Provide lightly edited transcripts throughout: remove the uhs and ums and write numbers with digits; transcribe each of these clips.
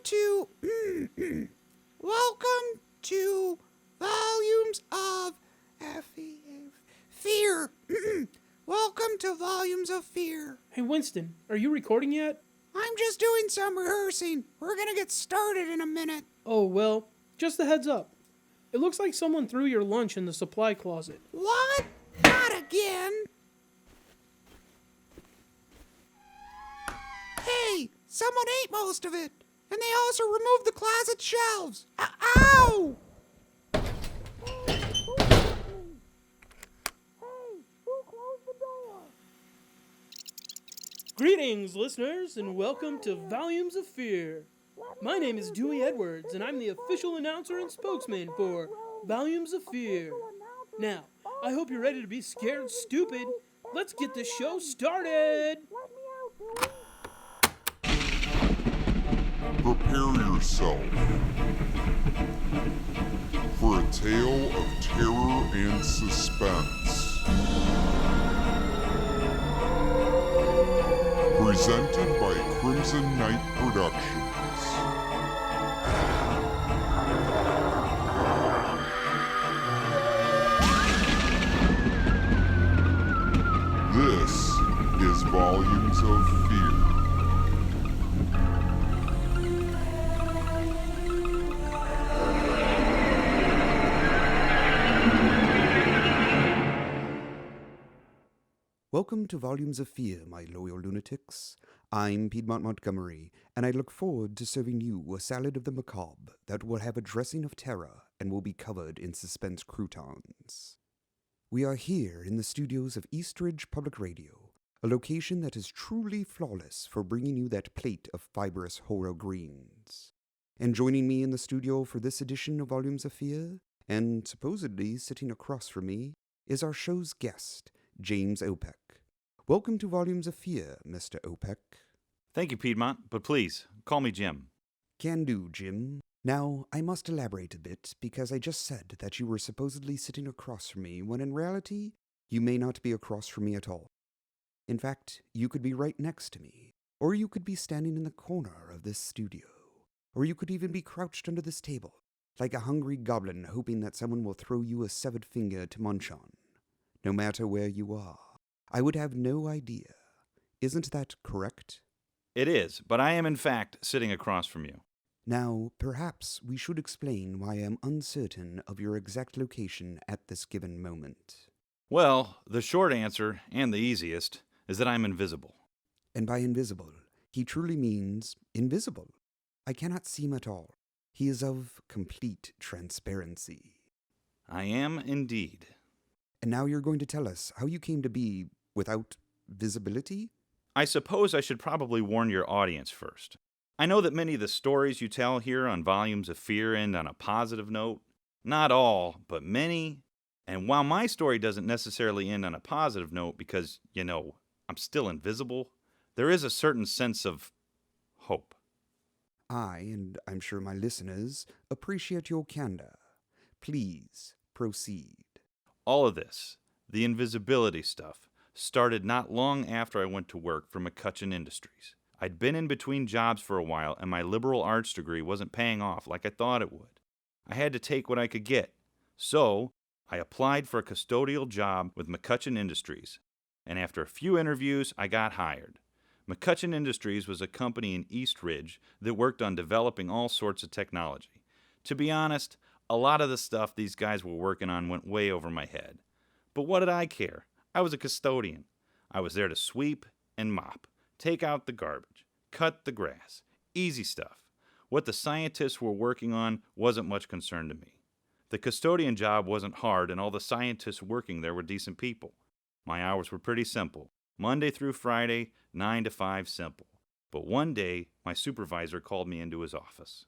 to welcome to Volumes of Fear. Welcome to Volumes of Fear. Hey, Winston, are you recording yet? I'm just doing some rehearsing. We're gonna get started in a minute. Oh, well, just a heads up. It looks like someone threw your lunch in the supply closet. What? Not again. Hey, someone ate most of it. And they also removed the closet shelves. Ow! Hey, who closed the door? Greetings, listeners, and welcome to Volumes of Fear. My name is Dewey Edwards, and I'm the official announcer and spokesman for Volumes of Fear. Now, I hope you're ready to be scared stupid. Let's get this show started! Prepare yourself for a tale of terror and suspense. Presented by Crimson Knight Productions. This is Volumes of Fear. Welcome to Volumes of Fear, my loyal lunatics. I'm Piedmont Montgomery, and I look forward to serving you a salad of the macabre that will have a dressing of terror and will be covered in suspense croutons. We are here in the studios of Eastridge Public Radio, a location that is truly flawless for bringing you that plate of fibrous horror greens. And joining me in the studio for this edition of Volumes of Fear, and supposedly sitting across from me, is our show's guest, James Opek. Welcome to Volumes of Fear, Mr. Opek. Thank you, Piedmont, but please, call me Jim. Can do, Jim. Now, I must elaborate a bit, because I just said that you were supposedly sitting across from me, when in reality, you may not be across from me at all. In fact, you could be right next to me, or you could be standing in the corner of this studio, or you could even be crouched under this table, like a hungry goblin hoping that someone will throw you a severed finger to munch on. No matter where you are, I would have no idea. Isn't that correct? It is, but I am in fact sitting across from you. Now, perhaps we should explain why I am uncertain of your exact location at this given moment. Well, the short answer, and the easiest, is that I'm invisible. And by invisible, he truly means invisible. I cannot see him at all. He is of complete transparency. I am indeed. And now you're going to tell us how you came to be without visibility? I suppose I should probably warn your audience first. I know that many of the stories you tell here on Volumes of Fear end on a positive note. Not all, but many. And while my story doesn't necessarily end on a positive note because, I'm still invisible, there is a certain sense of hope. I, and I'm sure my listeners, appreciate your candor. Please proceed. All of this, the invisibility stuff, started not long after I went to work for McCutcheon Industries. I'd been in between jobs for a while, and my liberal arts degree wasn't paying off like I thought it would. I had to take what I could get. So, I applied for a custodial job with McCutcheon Industries, and after a few interviews, I got hired. McCutcheon Industries was a company in East Ridge that worked on developing all sorts of technology. To be honest, a lot of the stuff these guys were working on went way over my head. But what did I care? I was a custodian. I was there to sweep and mop, take out the garbage, cut the grass. Easy stuff. What the scientists were working on wasn't much concern to me. The custodian job wasn't hard, and all the scientists working there were decent people. My hours were pretty simple. Monday through Friday, 9 to 5 simple. But one day, my supervisor called me into his office.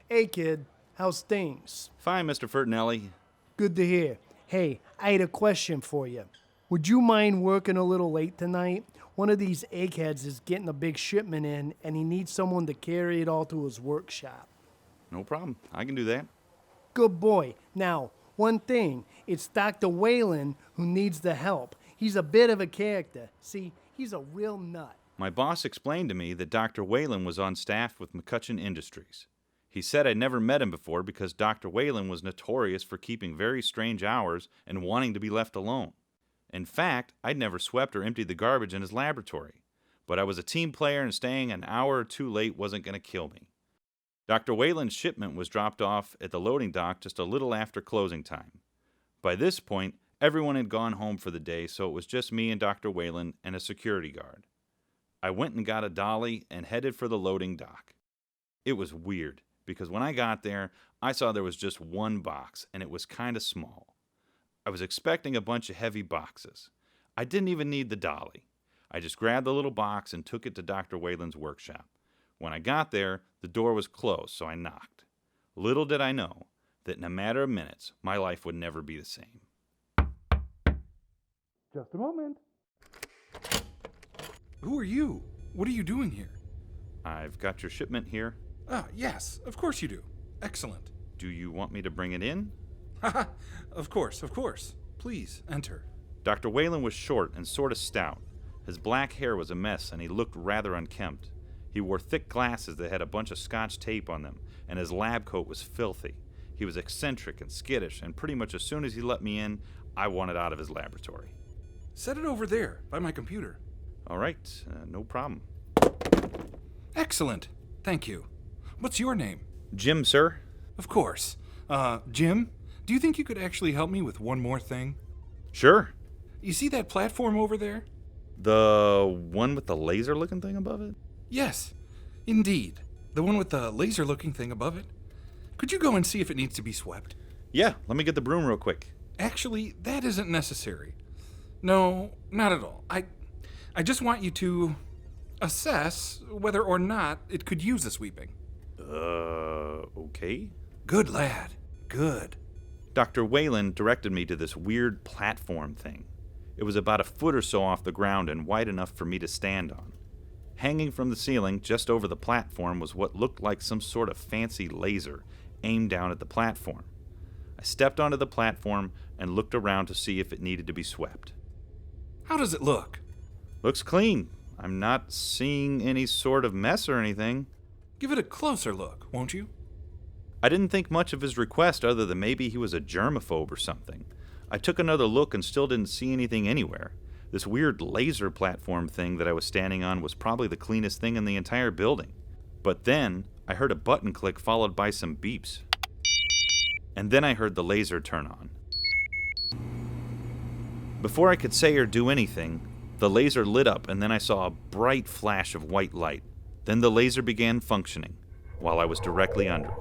Hey, kid. How's things? Fine, Mr. Fertinelli. Good to hear. Hey, I had a question for you. Would you mind working a little late tonight? One of these eggheads is getting a big shipment in, and he needs someone to carry it all to his workshop. No problem. I can do that. Good boy. Now, one thing. It's Dr. Whalen who needs the help. He's a bit of a character. See, he's a real nut. My boss explained to me that Dr. Whalen was on staff with McCutcheon Industries. He said I'd never met him before because Dr. Whalen was notorious for keeping very strange hours and wanting to be left alone. In fact, I'd never swept or emptied the garbage in his laboratory. But I was a team player and staying an hour or two late wasn't going to kill me. Dr. Whalen's shipment was dropped off at the loading dock just a little after closing time. By this point, everyone had gone home for the day, so it was just me and Dr. Whalen and a security guard. I went and got a dolly and headed for the loading dock. It was weird, because when I got there, I saw there was just one box, and it was kind of small. I was expecting a bunch of heavy boxes. I didn't even need the dolly. I just grabbed the little box and took it to Dr. Whalen's workshop. When I got there, the door was closed, so I knocked. Little did I know that in a matter of minutes, my life would never be the same. Just a moment. Who are you? What are you doing here? I've got your shipment here. Ah, yes, of course you do. Excellent. Do you want me to bring it in? Haha, of course. Please, enter. Dr. Whalen was short and sort of stout. His black hair was a mess, and he looked rather unkempt. He wore thick glasses that had a bunch of scotch tape on them, and his lab coat was filthy. He was eccentric and skittish, and pretty much as soon as he let me in, I wanted out of his laboratory. Set it over there, by my computer. All right, no problem. Excellent. Thank you. What's your name? Jim, sir? Of course. Jim, do you think you could actually help me with one more thing? Sure. You see that platform over there? The one with the laser-looking thing above it? Yes, indeed. The one with the laser-looking thing above it. Could you go and see if it needs to be swept? Yeah, let me get the broom real quick. Actually, that isn't necessary. No, not at all. I just want you to assess whether or not it could use a sweeping. Okay. Good lad. Good. Dr. Whalen directed me to this weird platform thing. It was about a foot or so off the ground and wide enough for me to stand on. Hanging from the ceiling just over the platform was what looked like some sort of fancy laser aimed down at the platform. I stepped onto the platform and looked around to see if it needed to be swept. How does it look? Looks clean. I'm not seeing any sort of mess or anything. Give it a closer look, won't you? I didn't think much of his request other than maybe he was a germaphobe or something. I took another look and still didn't see anything anywhere. This weird laser platform thing that I was standing on was probably the cleanest thing in the entire building. But then, I heard a button click followed by some beeps. And then I heard the laser turn on. Before I could say or do anything, the laser lit up and then I saw a bright flash of white light. Then the laser began functioning, while I was directly under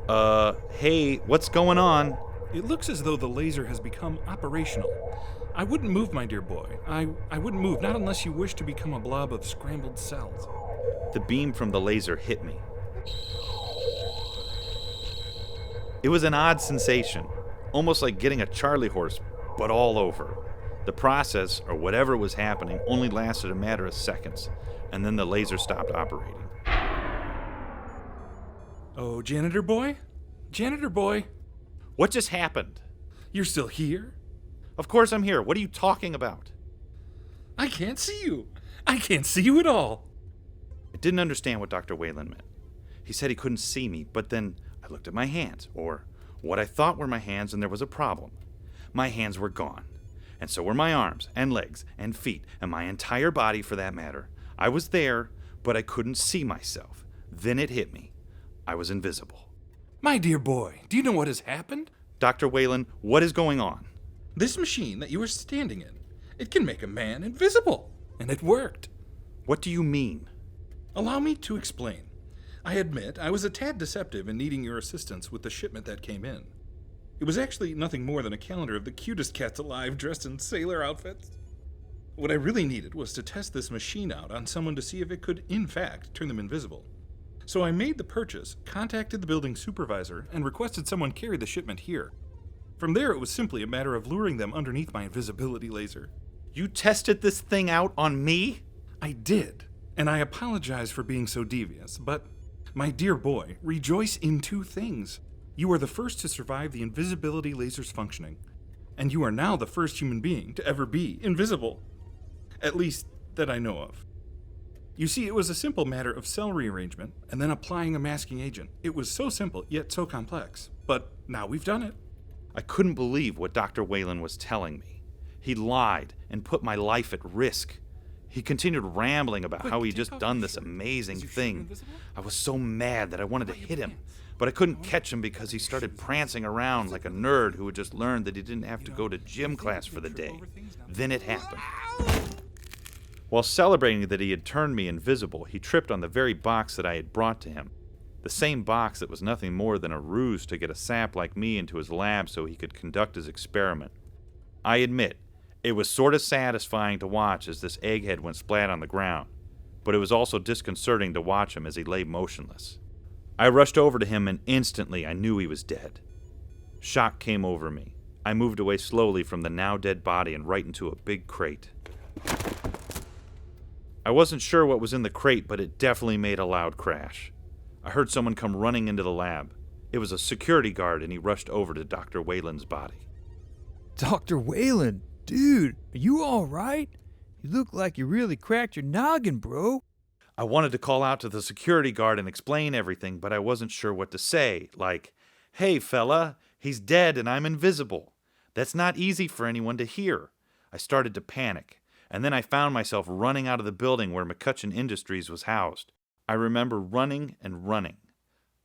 it. Hey, what's going on? It looks as though the laser has become operational. I wouldn't move, my dear boy. I wouldn't move, not unless you wish to become a blob of scrambled cells. The beam from the laser hit me. It was an odd sensation, almost like getting a Charlie horse, but all over. The process, or whatever was happening, only lasted a matter of seconds, and then the laser stopped operating. Oh, janitor boy? Janitor boy? What just happened? You're still here? Of course I'm here. What are you talking about? I can't see you. I can't see you at all. I didn't understand what Dr. Whalen meant. He said he couldn't see me, but then I looked at my hands, or what I thought were my hands, and there was a problem. My hands were gone, and so were my arms, and legs, and feet, and my entire body for that matter. I was there, but I couldn't see myself. Then it hit me. I was invisible. My dear boy, do you know what has happened? Dr. Whalen, what is going on? This machine that you are standing in, it can make a man invisible, and it worked. What do you mean? Allow me to explain. I admit I was a tad deceptive in needing your assistance with the shipment that came in. It was actually nothing more than a calendar of the cutest cats alive dressed in sailor outfits. What I really needed was to test this machine out on someone to see if it could, in fact, turn them invisible. So I made the purchase, contacted the building supervisor, and requested someone carry the shipment here. From there, it was simply a matter of luring them underneath my invisibility laser. You tested this thing out on me? I did, and I apologize for being so devious, but, my dear boy, rejoice in two things. You are the first to survive the invisibility laser's functioning, and you are now the first human being to ever be invisible. At least, that I know of. You see, it was a simple matter of cell rearrangement and then applying a masking agent. It was so simple, yet so complex. But now we've done it. I couldn't believe what Dr. Whalen was telling me. He lied and put my life at risk. He continued rambling about how he'd just done this amazing thing. I was so mad that I wanted to hit him, but I couldn't catch him because he started prancing around like a nerd who had just learned that he didn't have to go to gym class for the day. Then it happened. While celebrating that he had turned me invisible, he tripped on the very box that I had brought to him. The same box that was nothing more than a ruse to get a sap like me into his lab so he could conduct his experiment. I admit, it was sort of satisfying to watch as this egghead went splat on the ground, but it was also disconcerting to watch him as he lay motionless. I rushed over to him and instantly I knew he was dead. Shock came over me. I moved away slowly from the now dead body and right into a big crate. I wasn't sure what was in the crate, but it definitely made a loud crash. I heard someone come running into the lab. It was a security guard, and he rushed over to Dr. Whalen's body. Dr. Whalen, dude, are you all right? You look like you really cracked your noggin, bro. I wanted to call out to the security guard and explain everything, but I wasn't sure what to say, like, "Hey, fella, he's dead and I'm invisible." That's not easy for anyone to hear. I started to panic. And then I found myself running out of the building where McCutcheon Industries was housed. I remember running and running.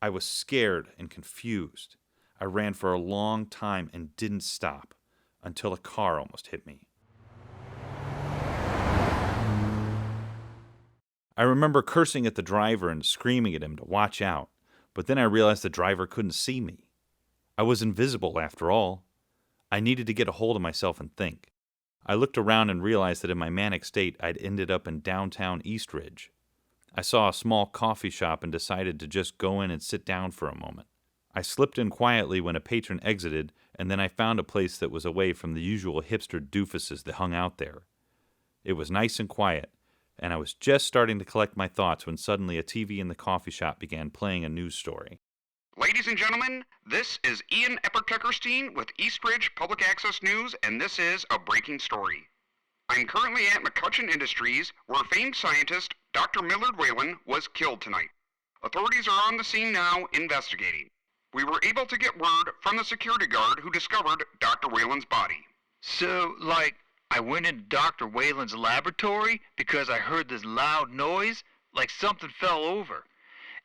I was scared and confused. I ran for a long time and didn't stop, until a car almost hit me. I remember cursing at the driver and screaming at him to watch out, but then I realized the driver couldn't see me. I was invisible after all. I needed to get a hold of myself and think. I looked around and realized that in my manic state, I'd ended up in downtown Eastridge. I saw a small coffee shop and decided to just go in and sit down for a moment. I slipped in quietly when a patron exited, and then I found a place that was away from the usual hipster doofuses that hung out there. It was nice and quiet, and I was just starting to collect my thoughts when suddenly a TV in the coffee shop began playing a news story. Ladies and gentlemen, this is Ian Epperkeckerstein with Eastridge Public Access News, and this is a breaking story. I'm currently at McCutcheon Industries, where famed scientist Dr. Millard Whalen was killed tonight. Authorities are on the scene now investigating. We were able to get word from the security guard who discovered Dr. Whalen's body. So, I went into Dr. Whalen's laboratory because I heard this loud noise, like something fell over.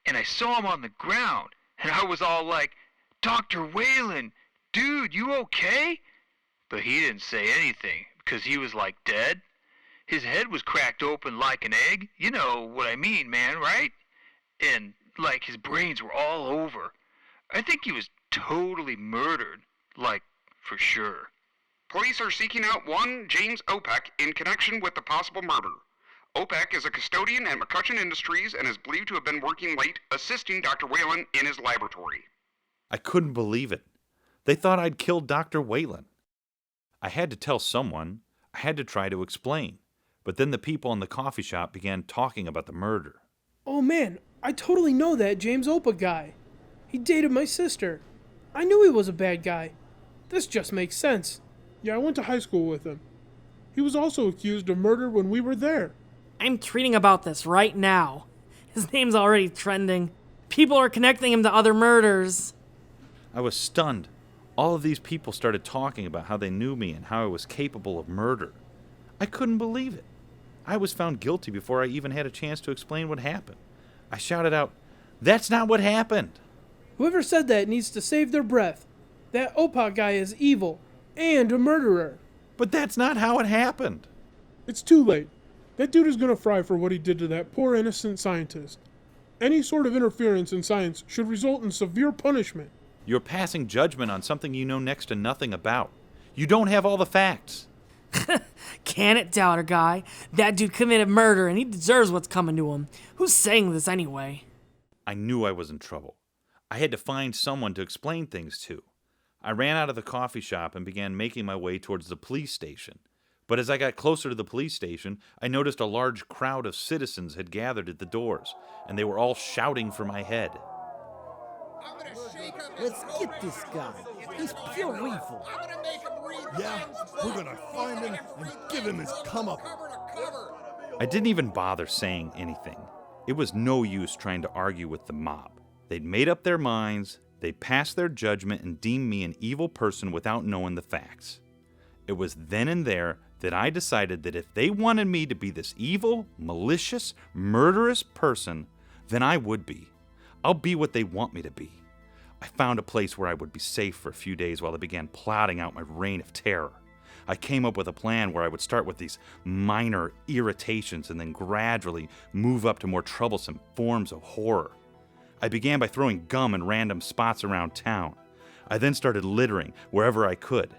And I saw him on the ground. And I was all like, "Dr. Whalen, dude, you okay?" But he didn't say anything, because he was like dead. His head was cracked open like an egg. You know what I mean, man, right? And, his brains were all over. I think he was totally murdered, for sure. Police are seeking out one James Opek in connection with the possible murder. Opek is a custodian at McCutcheon Industries and is believed to have been working late assisting Dr. Whalen in his laboratory. I couldn't believe it. They thought I'd killed Dr. Whalen. I had to tell someone. I had to try to explain. But then the people in the coffee shop began talking about the murder. Oh man, I totally know that James Opa guy. He dated my sister. I knew he was a bad guy. This just makes sense. Yeah, I went to high school with him. He was also accused of murder when we were there. I'm tweeting about this right now. His name's already trending. People are connecting him to other murders. I was stunned. All of these people started talking about how they knew me and how I was capable of murder. I couldn't believe it. I was found guilty before I even had a chance to explain what happened. I shouted out, "That's not what happened!" Whoever said that needs to save their breath. That Opa guy is evil and a murderer. But that's not how it happened. It's too late. That dude is gonna fry for what he did to that poor innocent scientist. Any sort of interference in science should result in severe punishment. You're passing judgment on something you know next to nothing about. You don't have all the facts. Can it, doubter guy? That dude committed murder and he deserves what's coming to him. Who's saying this anyway? I knew I was in trouble. I had to find someone to explain things to. I ran out of the coffee shop and began making my way towards the police station. But as I got closer to the police station, I noticed a large crowd of citizens had gathered at the doors, and they were all shouting for my head. Let's get this guy. He's pure evil. Yeah, we're gonna find him and give him his comeuppance. I didn't even bother saying anything. It was no use trying to argue with the mob. They'd made up their minds, they'd passed their judgment and deemed me an evil person without knowing the facts. It was then and there that I decided that if they wanted me to be this evil, malicious, murderous person, then I would be. I'll be what they want me to be. I found a place where I would be safe for a few days while I began plotting out my reign of terror. I came up with a plan where I would start with these minor irritations and then gradually move up to more troublesome forms of horror. I began by throwing gum in random spots around town. I then started littering wherever I could.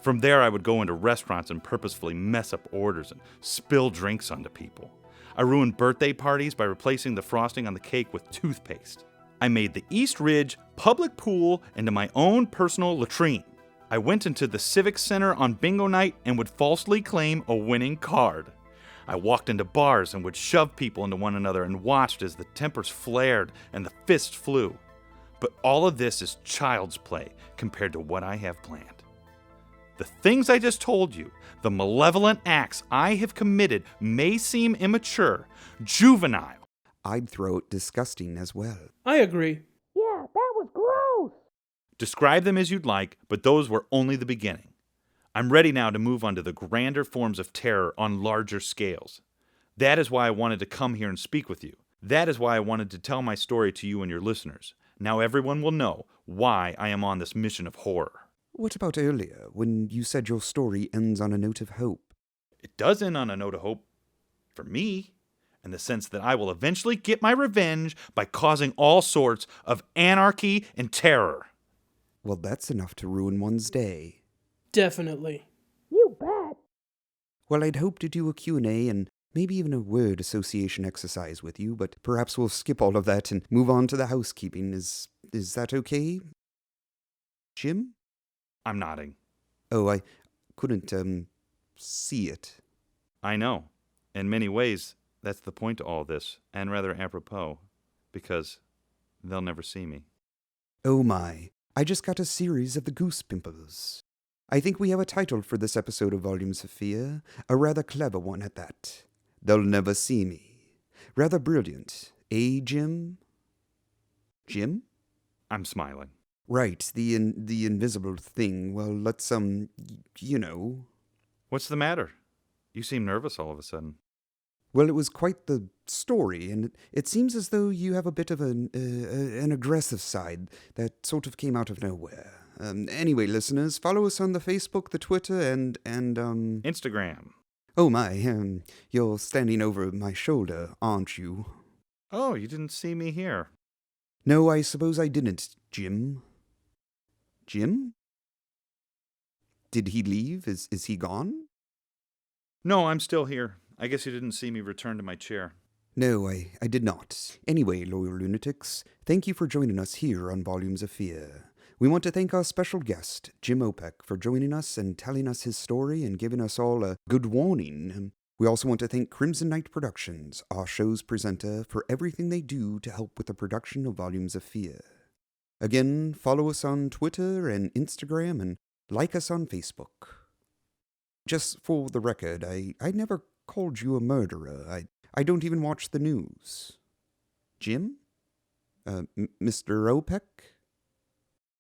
From there, I would go into restaurants and purposefully mess up orders and spill drinks onto people. I ruined birthday parties by replacing the frosting on the cake with toothpaste. I made the East Ridge public pool into my own personal latrine. I went into the Civic Center on bingo night and would falsely claim a winning card. I walked into bars and would shove people into one another and watched as the tempers flared and the fists flew. But all of this is child's play compared to what I have planned. The things I just told you, the malevolent acts I have committed may seem immature, juvenile. I'd throw it disgusting as well. I agree. Yeah, that was gross. Describe them as you'd like, but those were only the beginning. I'm ready now to move on to the grander forms of terror on larger scales. That is why I wanted to come here and speak with you. That is why I wanted to tell my story to you and your listeners. Now everyone will know why I am on this mission of horror. What about earlier, when you said your story ends on a note of hope? It does end on a note of hope. For me. In the sense that I will eventually get my revenge by causing all sorts of anarchy and terror. Well, that's enough to ruin one's day. Definitely. You bet. Well, I'd hope to do a Q&A and maybe even a word association exercise with you, but perhaps we'll skip all of that and move on to the housekeeping. Is that okay? Jim? I'm nodding. Oh, I couldn't, see it. I know. In many ways, that's the point to all this, and rather apropos, because they'll never see me. Oh my, I just got a series of the Goose Pimples. I think we have a title for this episode of Volumes of Fear, a rather clever one at that. They'll never see me. Rather brilliant, eh, Jim? Jim? I'm smiling. Right, the invisible thing. Well, let's, you know. What's the matter? You seem nervous all of a sudden. Well, it was quite the story, and it seems as though you have a bit of an aggressive side that sort of came out of nowhere. Anyway, listeners, follow us on the Facebook, the Twitter, and Instagram. Oh my, you're standing over my shoulder, aren't you? Oh, you didn't see me here. No, I suppose I didn't, Jim. Jim? Did he leave? Is he gone? No, I'm still here. I guess you didn't see me return to my chair. No, I did not. Anyway, loyal lunatics, thank you for joining us here on Volumes of Fear. We want to thank our special guest, Jim Opek, for joining us and telling us his story and giving us all a good warning. We also want to thank Crimson Night Productions, our show's presenter, for everything they do to help with the production of Volumes of Fear. Again, follow us on Twitter and Instagram and like us on Facebook. Just for the record, I never called you a murderer. I don't even watch the news. Jim? Mr. Opek?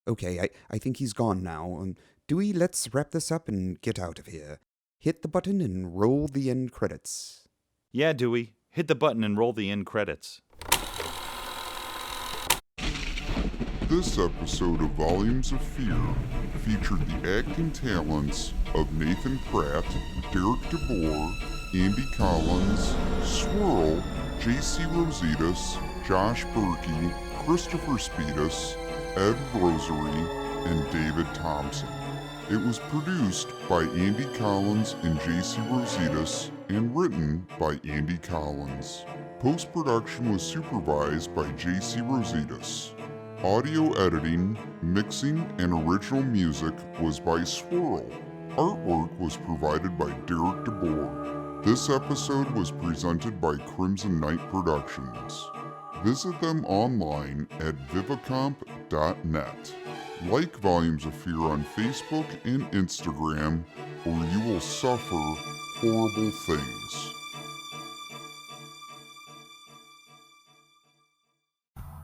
Okay, I think he's gone now. Dewey, let's wrap this up and get out of here. Hit the button and roll the end credits. Yeah, Dewey. Hit the button and roll the end credits. This episode of Volumes of Fear featured the acting talents of Nathan Pratt, Derek DeBoer, Andy Collins, Swirl, J.C. Rositas, Josh Berkey, Christopher Speedus, Ed Rosary, and David Thompson. It was produced by Andy Collins and J.C. Rositas and written by Andy Collins. Post-production was supervised by J.C. Rositas. Audio editing, mixing, and original music was by Swirl. Artwork was provided by Derek DeBoer. This episode was presented by Crimson Night Productions. Visit them online at vivacomp.net. Like Volumes of Fear on Facebook and Instagram, or you will suffer horrible things.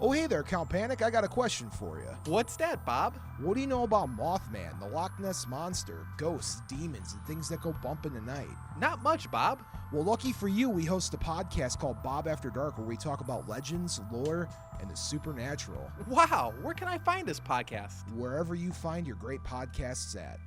Oh, hey there, Count Panic. I got a question for you. What's that, Bob? What do you know about Mothman, the Loch Ness Monster, ghosts, demons, and things that go bump in the night? Not much, Bob. Well, lucky for you, we host a podcast called Bob After Dark where we talk about legends, lore, and the supernatural. Wow, where can I find this podcast? Wherever you find your great podcasts at.